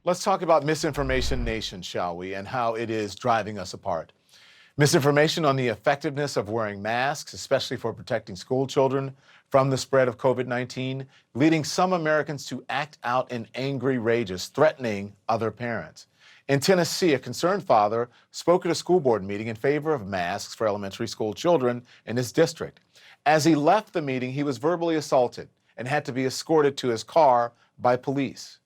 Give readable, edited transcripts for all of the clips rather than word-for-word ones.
Let's talk about Misinformation Nation, shall we, and how it is driving us apart. Misinformation on the effectiveness of wearing masks, especially for protecting school children from the spread of COVID-19, leading some Americans to act out in angry rages, threatening other parents. In Tennessee, a concerned father spoke at a school board meeting in favor of masks for elementary school children in his district. As he left the meeting, he was verbally assaulted and had to be escorted to his car by police.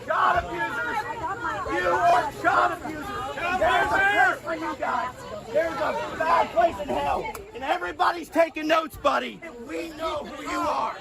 Child abusers! You are child abusers! There's a place for you guys! There's a bad place in hell! And everybody's taking notes, buddy! We know who you are!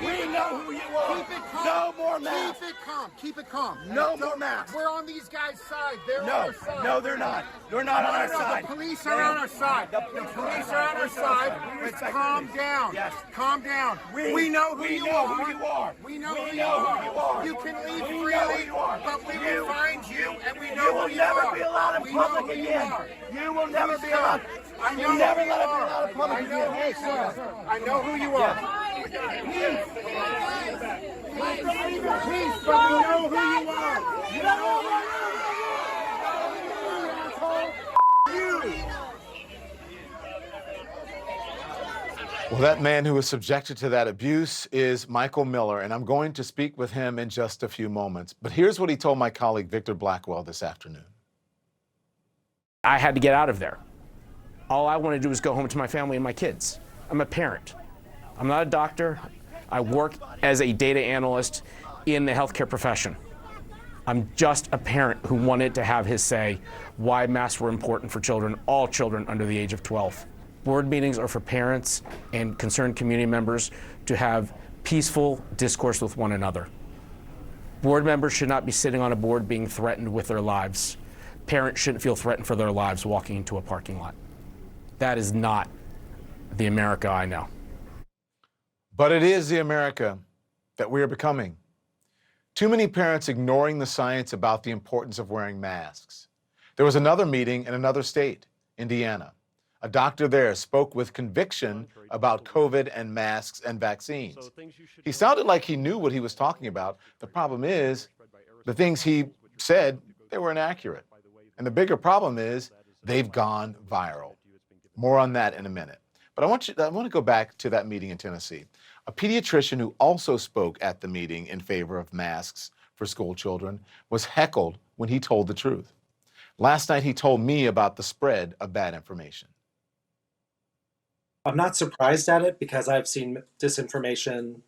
We know who you are! Keep it calm! No more masks! Keep it calm! Keep it calm! No more masks! We're on these guys' side. They're on No, our side. no, they're not. They're not on our side. The police are on our side. The police are on our side. Let's calm down. Yes. Calm down. We know who you are. We We know know who who you are. are. You can leave We know freely, who you are. but we will find you, and we You know will who you never are. be allowed in We know public who you again. are. You will never be allowed. I know You never who you let it be are. allowed in public I know again. who you are. I know who you are. Peace, but we know who you are. You know who you are. Well, that man who was subjected to that abuse is Michael Miller, and I'm going to speak with him in just a few moments. But here's what he told my colleague Victor Blackwell this afternoon. I had to get out of there. All I want to do is go home to my family and my kids. I'm a parent. I'm not a doctor. I work as a data analyst in the healthcare profession. I'm just a parent who wanted to have his say why masks were important for children, all children under the age of 12. Board meetings are for parents and concerned community members to have peaceful discourse with one another. Board members should not be sitting on a board being threatened with their lives. Parents shouldn't feel threatened for their lives walking into a parking lot. That is not the America I know. But it is the America that we are becoming. Too many parents ignoring the science about the importance of wearing masks. There was another meeting in another state, Indiana. A doctor there spoke with conviction about COVID and masks and vaccines. He sounded like he knew what he was talking about. The problem is, the things he said, they were inaccurate. And the bigger problem is, they've gone viral. More on that in a minute. But I want to go back to that meeting in Tennessee. A pediatrician who also spoke at the meeting in favor of masks for school children was heckled when he told the truth. Last night, he told me about the spread of bad information. I'm not surprised at it because I've seen disinformation,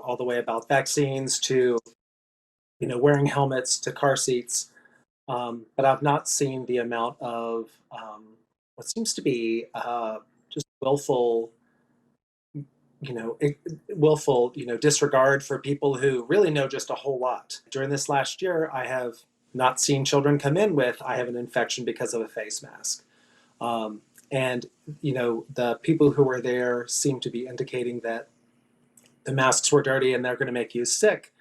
all the way about vaccines to, wearing helmets to car seats. But I've not seen the amount of what seems to be just willful, disregard for people who really know just a whole lot. During this last year, I have not seen children come in with, I have an infection because of a face mask. And, the people who were there seem to be indicating that the masks were dirty and they're going to make you sick.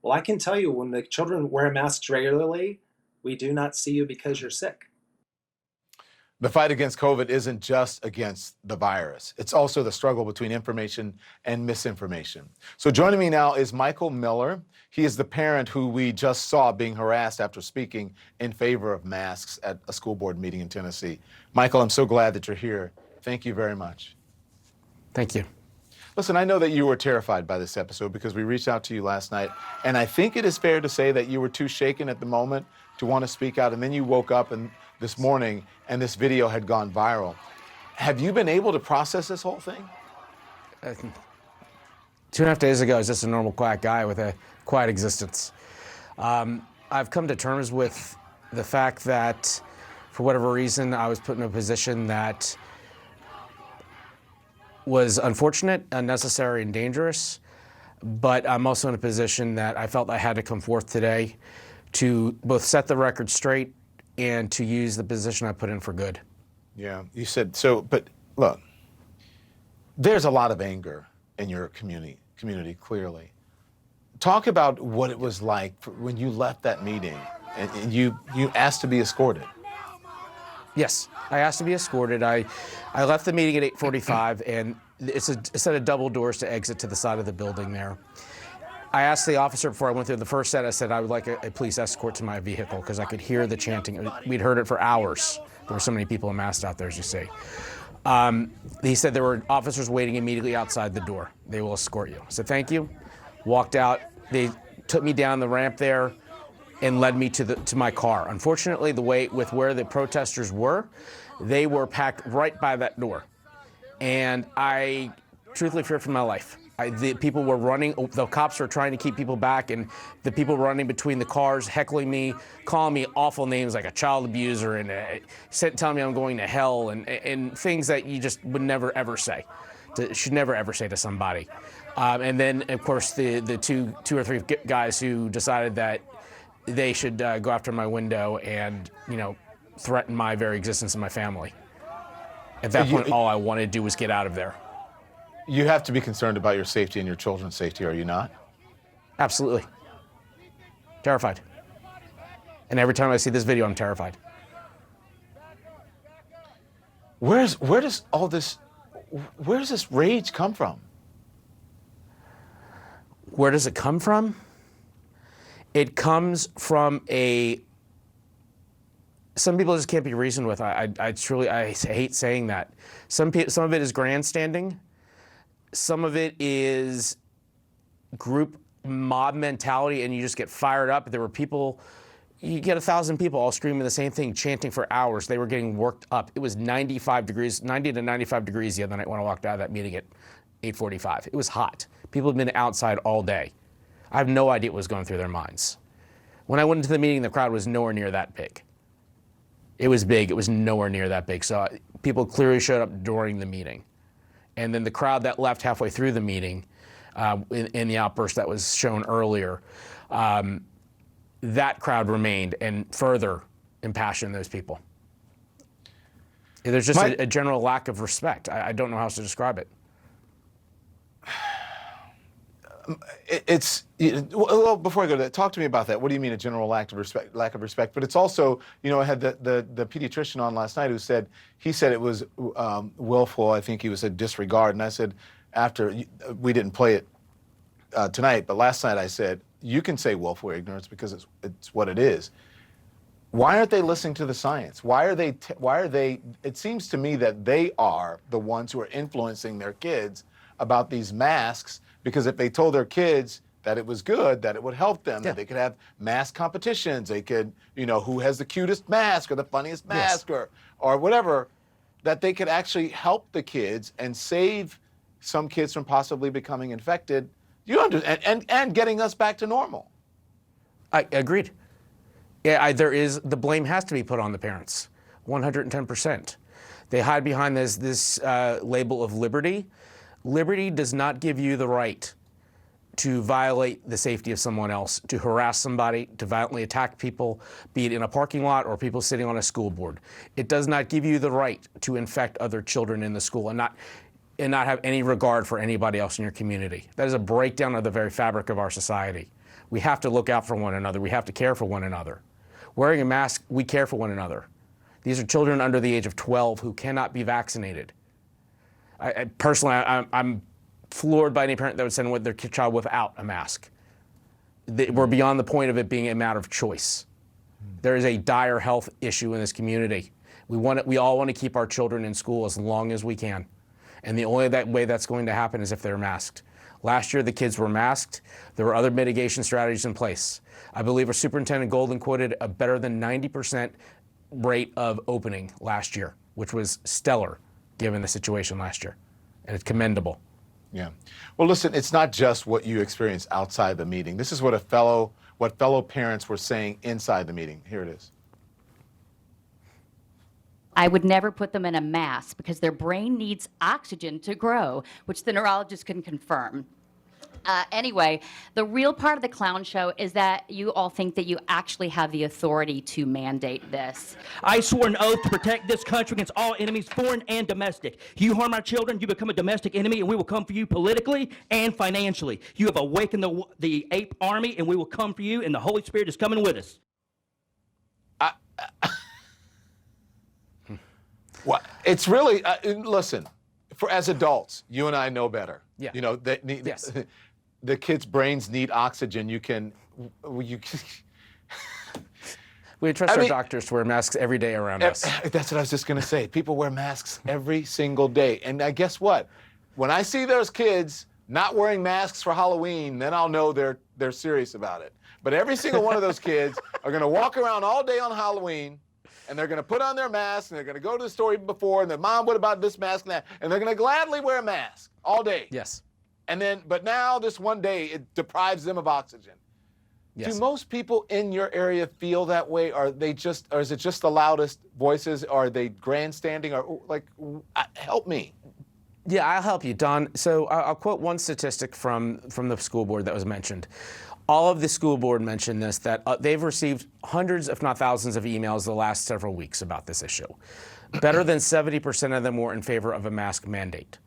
Well, I can tell you when the children wear masks regularly, we do not see you because you're sick. The fight against COVID isn't just against the virus. It's also the struggle between information and misinformation. So joining me now is Michael Miller. He is the parent who we just saw being harassed after speaking in favor of masks at a school board meeting in Tennessee. Michael, I'm so glad that you're here. Thank you very much. Thank you. Listen, I know that you were terrified by this episode because we reached out to you last night, and I think it is fair to say that you were too shaken at the moment to want to speak out, and then you woke up this morning and this video had gone viral. Have you been able to process this whole thing? 2.5 days ago, I was just a normal, quiet guy with a quiet existence. I've come to terms with the fact that, for whatever reason, I was put in a position that was unfortunate, unnecessary, and dangerous. But I'm also in a position that I felt I had to come forth today to both set the record straight and to use the position I put in for good. Yeah, you said so, but look, there's a lot of anger in your community, clearly. Talk about what it was like when you left that meeting and you asked to be escorted. Yes, I asked to be escorted. I left the meeting at 8:45, and it's a set of double doors to exit to the side of the building there. I asked the officer before I went through the first set, I said I would like a police escort to my vehicle because I could hear the chanting. We'd heard it for hours. There were so many people amassed out there, as you see. He said there were officers waiting immediately outside the door. They will escort you. I said, thank you. Walked out. They took me down the ramp there and led me to my car. Unfortunately, where the protesters were, they were packed right by that door. And I truthfully feared for my life. The people were running, the cops were trying to keep people back, and the people running between the cars, heckling me, calling me awful names like a child abuser, and telling me I'm going to hell, and things that you just would never ever say, should never ever say to somebody. And then, of course, the two or three guys who decided that they should go after my window and, threaten my very existence and my family. At that point, all I wanted to do was get out of there. You have to be concerned about your safety and your children's safety, are you not? Absolutely. Terrified. And every time I see this video, I'm terrified. Where does this rage come from? Where does it come from? It comes from some people just can't be reasoned with. I hate saying that. Some of it is grandstanding. Some of it is group mob mentality, and you just get fired up. There were people, you get 1,000 people all screaming the same thing, chanting for hours. They were getting worked up. It was 90 to 95 degrees the other night when I walked out of that meeting at 8:45. It was hot. People had been outside all day. I have no idea what was going through their minds. When I went into the meeting, the crowd was nowhere near that big. It was big. It was nowhere near that big. So people clearly showed up during the meeting. And then the crowd that left halfway through the meeting, in the outburst that was shown earlier, that crowd remained and further impassioned those people. There's just a general lack of respect. I don't know how else to describe it. Well, before I go to that, talk to me about that. What do you mean a general lack of respect? But it's also, I had the pediatrician on last night who said, it was willful. I think he was a disregard. And I said, we didn't play it tonight, but last night I said, you can say willful ignorance because it's what it is. Why aren't they listening to the science? Why are they, it seems to me that they are the ones who are influencing their kids about these masks, because if they told their kids that it was good, that it would help them, that they could have mask competitions, they could, who has the cutest mask or the funniest mask or whatever, that they could actually help the kids and save some kids from possibly becoming infected, and getting us back to normal. I agreed. Yeah, the blame has to be put on the parents, 110%. They hide behind this label of liberty. Liberty does not give you the right to violate the safety of someone else, to harass somebody, to violently attack people, be it in a parking lot or people sitting on a school board. It does not give you the right to infect other children in the school and not have any regard for anybody else in your community. That is a breakdown of the very fabric of our society. We have to look out for one another. We have to care for one another. Wearing a mask, we care for one another. These are children under the age of 12 who cannot be vaccinated. Personally, I'm floored by any parent that would send their child without a mask. We're beyond the point of it being a matter of choice. There is a dire health issue in this community. We all want to keep our children in school as long as we can. And the only way that's going to happen is if they're masked. Last year, the kids were masked. There were other mitigation strategies in place. I believe our Superintendent Golden quoted a better than 90% rate of opening last year, which was stellar given the situation last year, and it's commendable. Yeah. Well, listen, it's not just what you experienced outside the meeting. This is what fellow parents were saying inside the meeting. Here it is. I would never put them in a mask because their brain needs oxygen to grow, which the neurologist can confirm. Anyway, the real part of the clown show is that you all think that you actually have the authority to mandate this. I swore an oath to protect this country against all enemies, foreign and domestic. You harm our children, you become a domestic enemy, and we will come for you politically and financially. You have awakened the ape army, and we will come for you, and the Holy Spirit is coming with us. Well, it's really, listen, as adults, you and I know better. Yeah. You know, that Yes. the kids' brains need oxygen. You We trust I our mean- doctors to wear masks every day around us. That's what I was just going to say. People wear masks every single day. And I guess what? When I see those kids not wearing masks for Halloween, then I'll know they're serious about it. But every single one of those kids are going to walk around all day on Halloween, and they're going to put on their mask, and they're going to go to the store even before, and their mom, what about this mask and that? And they're going to gladly wear a mask all day. Yes. And then, but now this one day, it deprives them of oxygen. Yes. Do most people in your area feel that way? Or is it just the loudest voices? Are they grandstanding? Or like, help me. Yeah, I'll help you, Don. So I'll quote one statistic from the school board that was mentioned. All of the school board mentioned this, that they've received hundreds, if not thousands, of emails the last several weeks about this issue. Better than 70% of them were in favor of a mask mandate.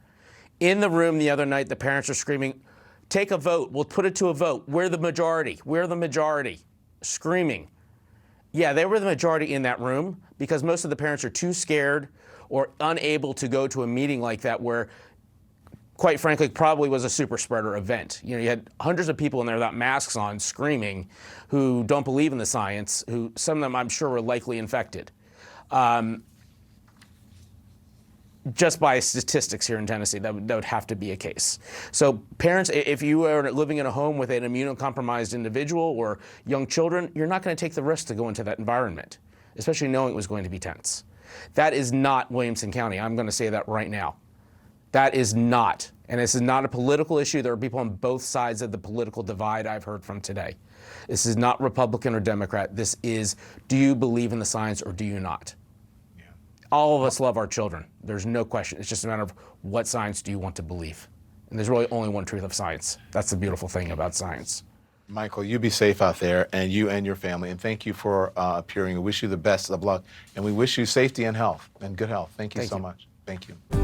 In the room the other night, the parents are screaming, take a vote. We'll put it to a vote. We're the majority. We're the majority. Screaming. Yeah, they were the majority in that room because most of the parents are too scared or unable to go to a meeting like that where, quite frankly, probably was a super spreader event. You know, you had hundreds of people in there without masks on screaming who don't believe in the science, who some of them I'm sure were likely infected. Just by statistics here in Tennessee, that would have to be a case. So parents, if you are living in a home with an immunocompromised individual or young children, you're not going to take the risk to go into that environment, especially knowing it was going to be tense. That is not Williamson County. I'm going to say that right now. That is not. And this is not a political issue. There are people on both sides of the political divide I've heard from today. This is not Republican or Democrat. This is, do you believe in the science or do you not? All of us love our children. There's no question. It's just a matter of what science do you want to believe. And there's really only one truth of science. That's the beautiful thing about science. Michael, you be safe out there, and you and your family. And thank you for appearing. We wish you the best of luck. And we wish you safety and health and good health. Thank you so much. Thank you.